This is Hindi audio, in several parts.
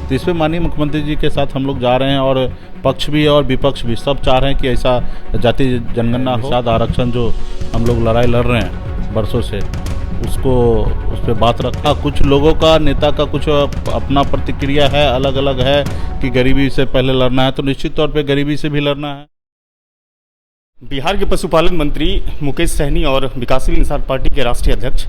तो इस पर माननीय मुख्यमंत्री जी के साथ हम लोग जा रहे हैं और पक्ष भी और विपक्ष भी सब चाह रहे हैं कि ऐसा जाति जनगणना हो। साथ आरक्षण जो हम लोग लड़ाई लड़ रहे हैं बरसों से, उसको उस पर बात रखा। कुछ लोगों का, नेता का कुछ अपना प्रतिक्रिया है, अलग अलग है कि गरीबी से पहले लड़ना है, तो निश्चित तौर पे गरीबी से भी लड़ना है। बिहार के पशुपालन मंत्री मुकेश सहनी और विकासशील इंसान पार्टी के राष्ट्रीय अध्यक्ष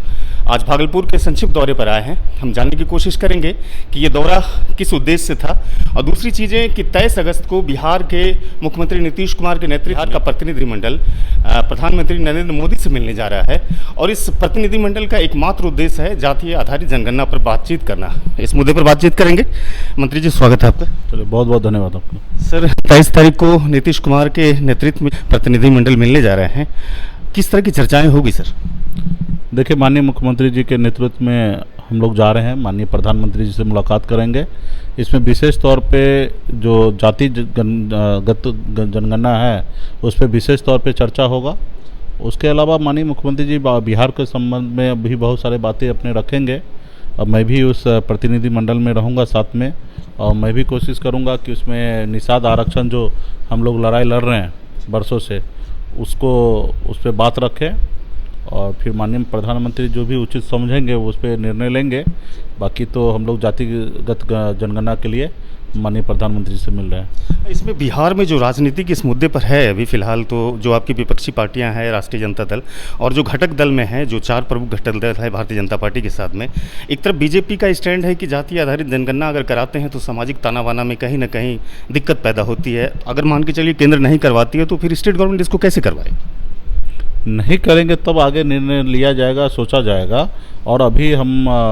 आज भागलपुर के संक्षिप्त दौरे पर आए हैं। हम जानने की कोशिश करेंगे कि ये दौरा किस उद्देश्य से था, और दूसरी चीज़ें कि 23 अगस्त को बिहार के मुख्यमंत्री नीतीश कुमार के नेतृत्व का प्रतिनिधिमंडल प्रधानमंत्री नरेंद्र मोदी से मिलने जा रहा है, और इस प्रतिनिधिमंडल का एकमात्र उद्देश्य है जातीय आधारित जनगणना पर बातचीत करना। इस मुद्दे पर बातचीत करेंगे। मंत्री जी, स्वागत है आपका। चलिए, बहुत बहुत धन्यवाद आपका। सर, 23 तारीख को नीतीश कुमार के नेतृत्व में प्रतिनिधिमंडल मिलने जा रहे हैं, किस तरह की चर्चाएं होगी सर? देखिए, माननीय मुख्यमंत्री जी के नेतृत्व में हम लोग जा रहे हैं, माननीय प्रधानमंत्री जी से मुलाकात करेंगे। इसमें विशेष तौर पे जो जातिगत जनगणना है उस पर विशेष तौर पे चर्चा होगा। उसके अलावा माननीय मुख्यमंत्री जी बिहार के संबंध में भी बहुत सारे बातें अपने रखेंगे, और मैं भी उस प्रतिनिधिमंडल में रहूँगा साथ में, और मैं भी कोशिश करूँगा कि उसमें निषाद आरक्षण जो हम लोग लड़ाई लड़ रहे हैं बरसों से, उसको उस पर बात रखें, और फिर माननीय प्रधानमंत्री जो भी उचित समझेंगे वो उस पर निर्णय लेंगे। बाकी तो हम लोग जातिगत जनगणना के लिए माननीय प्रधानमंत्री से मिल रहे हैं। इसमें बिहार में जो राजनीति किस मुद्दे पर है अभी फ़िलहाल, तो जो आपकी विपक्षी पार्टियां हैं, राष्ट्रीय जनता दल, और जो घटक दल में है, जो 4 प्रमुख घटक दल है भारतीय जनता पार्टी के साथ में, एक तरफ बीजेपी का स्टैंड है कि जाति आधारित जनगणना अगर कराते हैं तो सामाजिक ताना बाना में कहीं ना कहीं दिक्कत पैदा होती है। अगर मान के चलिए केंद्र नहीं करवाती है तो फिर स्टेट गवर्नमेंट इसको कैसे करवाए? नहीं करेंगे तब आगे निर्णय लिया जाएगा, सोचा जाएगा। और अभी हम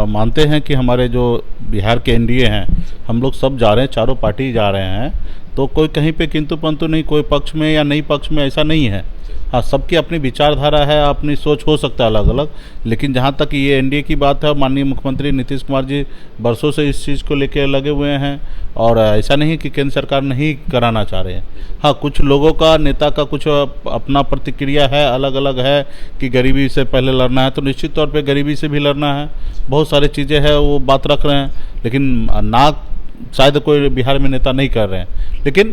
मानते हैं कि हमारे जो बिहार के एनडीए हैं, हम लोग सब जा रहे हैं, चारों पार्टी जा रहे हैं, तो कोई कहीं पे किंतु परंतु नहीं, कोई पक्ष में या नहीं पक्ष में, ऐसा नहीं है। हाँ, सबकी अपनी विचारधारा है, अपनी सोच हो सकता है अलग अलग, लेकिन जहाँ तक ये एनडीए की बात है, माननीय मुख्यमंत्री नीतीश कुमार जी बरसों से इस चीज़ को लेकर लगे हुए हैं, और ऐसा नहीं कि केंद्र सरकार नहीं कराना चाह रहे हैं। हाँ, कुछ लोगों का, नेता का कुछ अपना प्रतिक्रिया है, अलग अलग है कि गरीबी से पहले लड़ना है, तो निश्चित तौर पर गरीबी से भी लड़ना है। बहुत सारी चीज़ें हैं, वो बात रख रहे हैं, लेकिन ना शायद कोई बिहार में नेता नहीं कर रहे हैं, लेकिन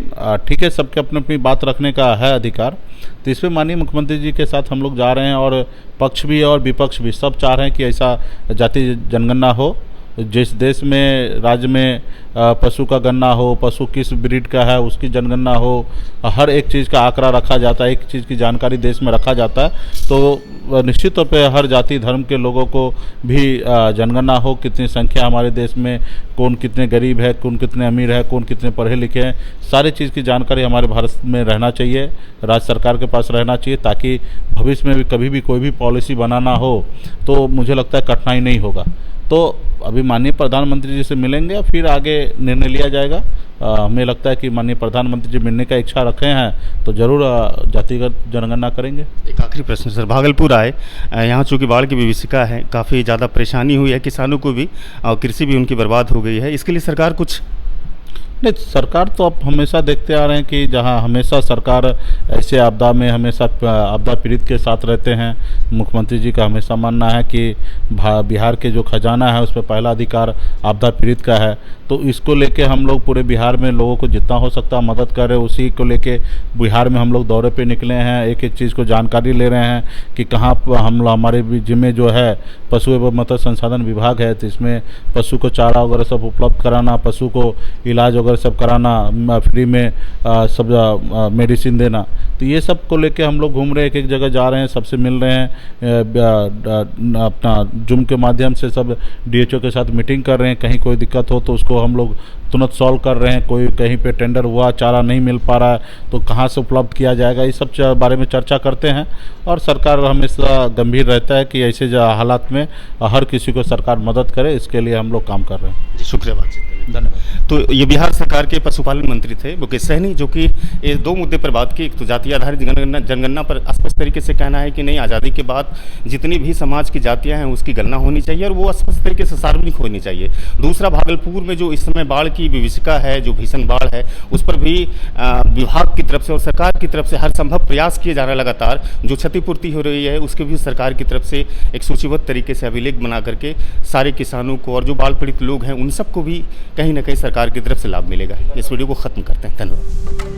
ठीक है, सबके अपनी अपनी बात रखने का है अधिकार। तो इस पर माननीय मुख्यमंत्री जी के साथ हम लोग जा रहे हैं, और पक्ष भी और विपक्ष भी सब चाह रहे हैं कि ऐसा जाति जनगणना हो। जिस देश में, राज्य में पशु का गणना हो, पशु किस ब्रीड का है उसकी जनगणना हो, हर एक चीज़ का आंकड़ा रखा जाता है, एक चीज़ की जानकारी देश में रखा जाता है, तो निश्चित तौर पे हर जाति धर्म के लोगों को भी जनगणना हो, कितनी संख्या हमारे देश में, कौन कितने गरीब है, कौन कितने अमीर है, कौन कितने पढ़े लिखे हैं, सारी चीज़ की जानकारी हमारे भारत में रहना चाहिए, राज्य सरकार के पास रहना चाहिए, ताकि भविष्य में भी कभी भी कोई भी पॉलिसी बनाना हो तो मुझे लगता है कठिनाई नहीं होगा। तो अभी माननीय प्रधानमंत्री जी से मिलेंगे, फिर आगे निर्णय लिया जाएगा। हमें लगता है कि माननीय प्रधानमंत्री जी मिलने का इच्छा रखे हैं तो जरूर जातिगत जनगणना करेंगे। एक आखिरी प्रश्न सर, भागलपुर आए, यहाँ चूँकि बाढ़ की विभीषिका है, काफ़ी ज़्यादा परेशानी हुई है किसानों को भी, और कृषि भी उनकी बर्बाद हो गई है, इसके लिए सरकार कुछ नहीं, सरकार तो अब हमेशा देखते आ रहे हैं कि जहां हमेशा सरकार ऐसे आपदा में हमेशा आपदा पीड़ित के साथ रहते हैं। मुख्यमंत्री जी का हमेशा मानना है कि बिहार के जो खजाना है उस पर पहला अधिकार आपदा पीड़ित का है, तो इसको लेके हम लोग पूरे बिहार में लोगों को जितना हो सकता है मदद कर रहे हैं। उसी को लेके बिहार में हम लोग दौरे पे निकले हैं, एक एक चीज़ को जानकारी ले रहे हैं कि कहाँ हमारे जिम्मे जो है पशु एवं मत्स्य संसाधन विभाग है, तो इसमें पशु को चारा वगैरह सब उपलब्ध कराना, पशु को इलाज वगैरह सब कराना, फ्री में सब मेडिसिन देना, तो ये सब को लेके हम लोग घूम रहे हैं, एक एक जगह जा रहे हैं, सबसे मिल रहे हैं, अपना जूम के माध्यम से सब डीएचओ के साथ मीटिंग कर रहे हैं। कहीं कोई दिक्कत हो तो उसको हम लोग तुरंत सॉल्व कर रहे हैं। कोई कहीं पे टेंडर हुआ, चारा नहीं मिल पा रहा है तो कहाँ से उपलब्ध किया जाएगा, ये सब बारे में चर्चा करते हैं। और सरकार हमेशा गंभीर रहता है कि ऐसे हालात में हर किसी को सरकार मदद करे, इसके लिए हम लोग काम कर रहे हैं। जी, शुक्रिया बातचीत के लिए। धन्यवाद। तो ये बिहार सरकार के पशुपालन मंत्री थे मुकेश सहनी, जो कि ये 2 मुद्दे पर बात की। एक तो जाति आधारित जनगणना पर स्पष्ट तरीके से कहना है कि नहीं, आज़ादी के बाद जितनी भी समाज की जातियाँ हैं उसकी गणना होनी चाहिए, और वो स्पष्ट तरीके से सार्वजनिक होनी चाहिए। दूसरा, भागलपुर में जो इस समय बाढ़ की विभीषिका है, जो भीषण बाढ़ है, उस पर भी विभाग की तरफ से और सरकार की तरफ से हर संभव प्रयास किए जा रहे हैं। लगातार जो क्षतिपूर्ति हो रही है उसके भी सरकार की तरफ से एक सूचीबद्ध तरीके से अभिलेख बना करके सारे किसानों को और जो बाढ़ पीड़ित लोग हैं उन सबको भी कहीं ना कहीं सरकार सरकार की तरफ से लाभ मिलेगा। इस वीडियो को ख़त्म करते हैं। धन्यवाद।